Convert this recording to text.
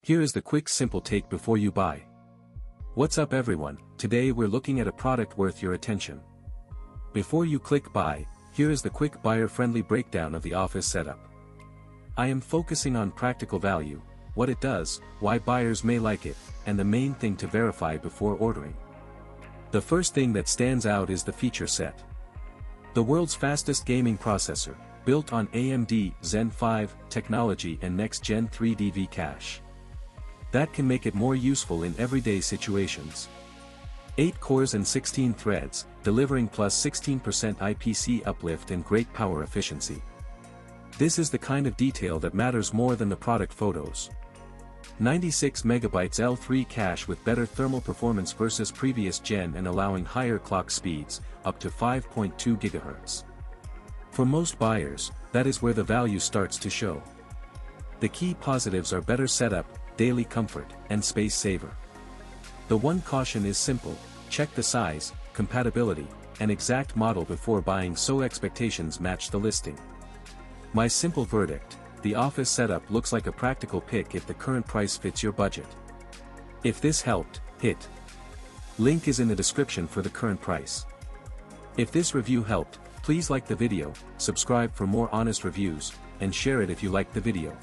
Here is the quick simple take before you buy. What's up everyone, today we're looking at a product worth your attention. Before you click buy, here is the quick buyer-friendly breakdown of the office setup. I am focusing on practical value, what it does, why buyers may like it, and the main thing to verify before ordering. The first thing that stands out is the feature set. The world's fastest gaming processor, built on AMD Zen5 technology and next-gen 3D cache. That can make it more useful in everyday situations. 8 cores and 16 threads, delivering plus 16% IPC uplift and great power efficiency. This is the kind of detail that matters more than the product photos. 96 MB L3 cache with better thermal performance versus previous gen and allowing higher clock speeds, up to 5.2 GHz. For most buyers, that is where the value starts to show. The key positives are better setup, daily comfort, and space saver. The one caution is simple, check the size, compatibility, and exact model before buying so expectations match the listing. My simple verdict, the office setup looks like a practical pick if the current price fits your budget. If this helped, hit link is in the description for the current price. If this review helped, please like the video, subscribe for more honest reviews, and share it if you liked the video.